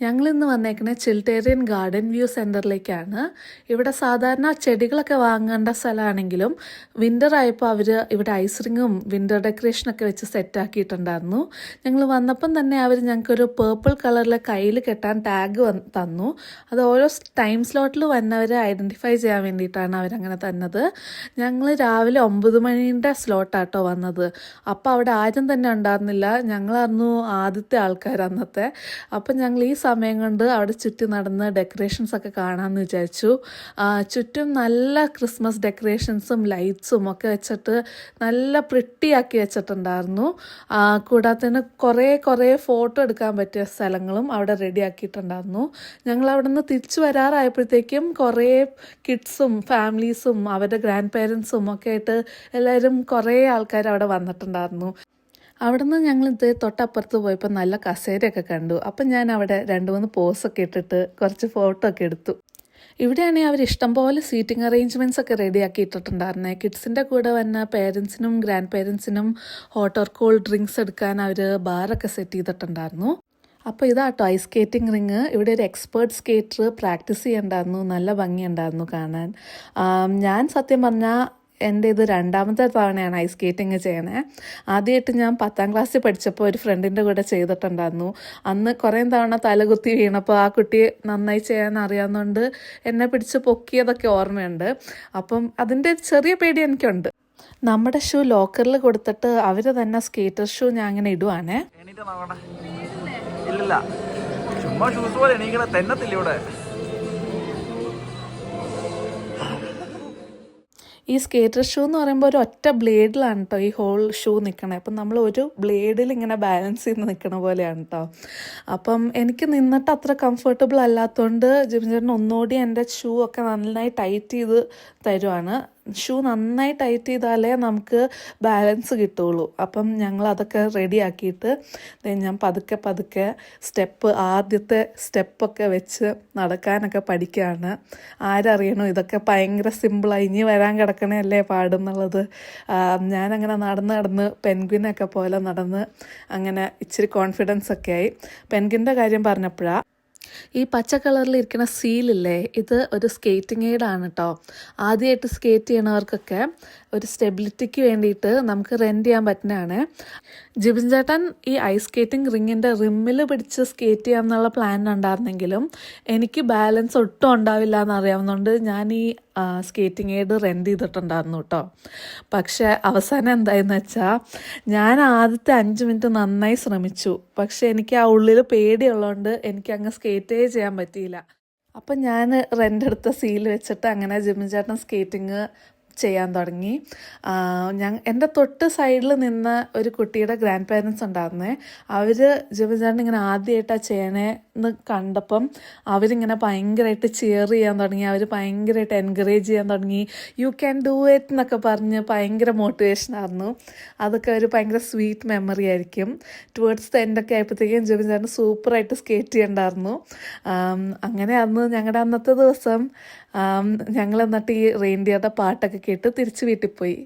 ഞങ്ങളിന്ന് വന്നേക്കുന്നത് ചിൽട്ടേറിയൻ garden view സെൻറ്ററിലേക്കാണ്. ഇവിടെ സാധാരണ ചെടികളൊക്കെ വാങ്ങേണ്ട സ്ഥലമാണെങ്കിലും വിൻ്റർ ആയപ്പോൾ അവർ ഇവിടെ ഐസ് റിങ്ങും വിൻ്റർ ഡെക്കറേഷനൊക്കെ വെച്ച് സെറ്റാക്കിയിട്ടുണ്ടായിരുന്നു. ഞങ്ങൾ വന്നപ്പം തന്നെ അവർ ഞങ്ങൾക്കൊരു പേർപ്പിൾ കളറിലെ കയ്യിൽ കെട്ടാൻ ടാഗ് തന്നു. അത് ഓരോ ടൈം സ്ലോട്ടിൽ വന്നവരെ ഐഡൻറ്റിഫൈ ചെയ്യാൻ വേണ്ടിയിട്ടാണ് അവരങ്ങനെ തന്നത്. ഞങ്ങൾ രാവിലെ 9 മണീൻ്റെ സ്ലോട്ടാട്ടോ വന്നത്. അപ്പോൾ അവിടെ ആരും തന്നെ ഉണ്ടായിരുന്നില്ല. ഞങ്ങളായിരുന്നു ആദ്യത്തെ ആൾക്കാർ അന്നത്തെ. അപ്പം ഞങ്ങൾ ഈ സമയം കൊണ്ട് അവിടെ ചുറ്റി നടന്ന് ഡെക്കറേഷൻസ് ഒക്കെ കാണാമെന്ന് വിചാരിച്ചു. ചുറ്റും നല്ല ക്രിസ്മസ് ഡെക്കറേഷൻസും ലൈറ്റ്സും ഒക്കെ വെച്ചിട്ട് നല്ല പ്രിട്ടിയാക്കി വെച്ചിട്ടുണ്ടായിരുന്നു. കൂടാതെ തന്നെ കുറേ ഫോട്ടോ എടുക്കാൻ പറ്റിയ സ്ഥലങ്ങളും അവിടെ റെഡി ആക്കിയിട്ടുണ്ടായിരുന്നു. ഞങ്ങൾ അവിടെ നിന്ന് തിരിച്ചു വരാറായപ്പോഴത്തേക്കും കുറേ കിഡ്സും ഫാമിലീസും അവരുടെ ഗ്രാൻഡ് പേരൻസും ഒക്കെ ആയിട്ട് എല്ലാവരും കുറേ ആൾക്കാർ അവിടെ വന്നിട്ടുണ്ടായിരുന്നു. അവിടെ നിന്ന് ഞങ്ങൾ തൊട്ടപ്പുറത്ത് പോയപ്പോൾ നല്ല കസേരയൊക്കെ കണ്ടു. അപ്പം ഞാൻ അവിടെ 2-3 പോസൊക്കെ ഇട്ടിട്ട് കുറച്ച് ഫോട്ടോ ഒക്കെ എടുത്തു. ഇവിടെയാണെങ്കിൽ അവർ ഇഷ്ടംപോലെ സീറ്റിംഗ് അറേഞ്ച്മെൻറ്റ്സ് ഒക്കെ റെഡി ആക്കിയിട്ടിട്ടുണ്ടായിരുന്നേ. കിഡ്സിൻ്റെ കൂടെ വന്ന പേരൻസിനും ഗ്രാൻഡ് പേരൻസിനും ഹോട്ട് ഓർ കോൾഡ് ഡ്രിങ്ക്സ് എടുക്കാൻ അവർ ബാറൊക്കെ സെറ്റ് ചെയ്തിട്ടുണ്ടായിരുന്നു. അപ്പോൾ ഇതാട്ടോ ഐസ് സ്കേറ്റിംഗ് റിങ്. ഇവിടെ ഒരു എക്സ്പേർട്ട് സ്കേറ്റർ പ്രാക്ടീസ് ചെയ്യണ്ടായിരുന്നു. നല്ല ഭംഗിയുണ്ടായിരുന്നു കാണാൻ. ഞാൻ സത്യം പറഞ്ഞാൽ എൻ്റെ ഇത് 2ാമത്തെ തവണയാണ് ഐസ് സ്കേറ്റിംഗ് ചെയ്യണേ. ആദ്യമായിട്ട് ഞാൻ 10ാം ക്ലാസ്സിൽ പഠിച്ചപ്പോൾ ഒരു ഫ്രണ്ടിൻ്റെ കൂടെ ചെയ്തിട്ടുണ്ടായിരുന്നു. അന്ന് കുറേ തവണ തലകുത്തി വീണപ്പോൾ ആ കുട്ടി നന്നായി ചെയ്യാൻ അറിയാവുന്നതുകൊണ്ട് എന്നെ പിടിച്ച് പൊക്കിയതൊക്കെ ഓർമ്മയുണ്ട്. അപ്പം അതിൻ്റെ ചെറിയ പേടി എനിക്കുണ്ട്. നമ്മുടെ ഷൂ ലോക്കറിൽ കൊടുത്തിട്ട് അവർ തന്നെ സ്കേറ്റർ ഷൂ ഞാൻ അങ്ങനെ ഇടുവാണേ. ഇല്ല ചുമ്മാ ഷൂസ് പോലെ എണീക്കണ തെന്നത്തില്ല ഇവിടെ. ഈ സ്കേറ്റർ ഷൂ എന്ന് പറയുമ്പോൾ ഒരു ഒറ്റ ബ്ലേഡിലാണ് കേട്ടോ ഈ ഹോൾ ഷൂ നിൽക്കണേ. അപ്പം നമ്മൾ ഒരു ബ്ലേഡിൽ ഇങ്ങനെ ബാലൻസ് ചെയ്ത് നിൽക്കണ പോലെയാണ് കേട്ടോ. അപ്പം എനിക്ക് നിന്നിട്ട് അത്ര കംഫർട്ടബിൾ അല്ലാത്തതുകൊണ്ട് ജിബിൻ ഒന്നുകൂടി എൻ്റെ ഷൂ ഒക്കെ നന്നായി ടൈറ്റ് ചെയ്ത് തരുവാണ്. ഷൂ നന്നായി ടൈറ്റ് ചെയ്താലേ നമുക്ക് ബാലൻസ് കിട്ടുള്ളൂ. അപ്പം ഞങ്ങൾ അതൊക്കെ റെഡി ആക്കിയിട്ട് ഞാൻ പതുക്കെ ആദ്യത്തെ സ്റ്റെപ്പൊക്കെ വെച്ച് നടക്കാനൊക്കെ പഠിക്കുകയാണ്. ആരറിയണോ ഇതൊക്കെ ഭയങ്കര സിമ്പിളായി, ഇനി വരാൻ കിടക്കണല്ലേ പാടുന്നുള്ളത്. ഞാനങ്ങനെ നടന്ന് പെൻഗ്വിനൊക്കെ പോലെ നടന്ന് അങ്ങനെ ഇച്ചിരി കോൺഫിഡൻസ് ഒക്കെ ആയി. പെൻഗ്വിൻ്റെ കാര്യം പറഞ്ഞപ്പോഴാണ് ഈ പച്ച കളറിൽ ഇരിക്കുന്ന സീലില്ലേ, ഇത് ഒരു സ്കേറ്റിംഗ് എയ്ഡാണ് കേട്ടോ. ആദ്യമായിട്ട് സ്കേറ്റ് ചെയ്യണവർക്കൊക്കെ ഒരു സ്റ്റെബിലിറ്റിക്ക് വേണ്ടിയിട്ട് നമുക്ക് റെൻറ്റ് ചെയ്യാൻ പറ്റുന്നതാണ്. ജിബിൻ ചേട്ടൻ ഈ ഐസ് സ്കേറ്റിംഗ് റിങ്ങിൻ്റെ റിമ്മിൽ പിടിച്ച് സ്കേറ്റ് ചെയ്യാമെന്നുള്ള പ്ലാൻ ഉണ്ടായിരുന്നെങ്കിലും എനിക്ക് ബാലൻസ് ഒട്ടും ഉണ്ടാവില്ല എന്നറിയാവുന്നതുകൊണ്ട് ഞാൻ ഈ സ്കേറ്റിംഗ് എയ്ഡ് റെൻറ്റ് ചെയ്തിട്ടുണ്ടായിരുന്നു കേട്ടോ. പക്ഷേ അവസാനം എന്തായെന്ന് വെച്ചാൽ ഞാൻ ആദ്യത്തെ 5 മിനിറ്റ് നന്നായി ശ്രമിച്ചു. പക്ഷേ എനിക്ക് ആ ഉള്ളിൽ പേടിയുള്ളതുകൊണ്ട് എനിക്ക് അങ്ങ് സ്കേറ്റേ ചെയ്യാൻ പറ്റിയില്ല. അപ്പം ഞാൻ റെൻ്റ് എടുത്ത സീൽ വെച്ചിട്ട് അങ്ങനെ ജിബിൻ ചേട്ടൻ സ്കേറ്റിങ് ചെയ്യാൻ തുടങ്ങി. എൻ്റെ തൊട്ട് സൈഡിൽ നിന്ന ഒരു കുട്ടിയുടെ ഗ്രാൻഡ് പേരൻസ് ഉണ്ടായിരുന്നേ. അവർ ജിബിൻ ചേട്ടൻ ഇങ്ങനെ ആദ്യമായിട്ടാണ് ചെയ്യണേ എന്ന് കണ്ടപ്പം അവരിങ്ങനെ ഭയങ്കരമായിട്ട് ചിയർ ചെയ്യാൻ തുടങ്ങി. അവർ ഭയങ്കരമായിട്ട് എൻകറേജ് ചെയ്യാൻ തുടങ്ങി. യു ക്യാൻ ഡൂ ഇറ്റ് എന്നൊക്കെ പറഞ്ഞ് ഭയങ്കര മോട്ടിവേഷനായിരുന്നു. അതൊക്കെ ഒരു ഭയങ്കര സ്വീറ്റ് മെമ്മറി ആയിരിക്കും. ടുവേർഡ്സ് ദ എൻഡൊക്കെ ആയപ്പോഴത്തേക്കും ജിബിൻ ചേട്ടൻ സൂപ്പറായിട്ട് സ്കേറ്റ് ചെയ്യണ്ടായിരുന്നു. അങ്ങനെ അന്ന് ഞങ്ങളുടെ അന്നത്തെ ദിവസം ഞങ്ങൾ എന്നിട്ട് ഈ റെയിൻഡിയറുടെ പാട്ടൊക്കെ കേട്ട് തിരിച്ച് വീട്ടിൽ പോയി.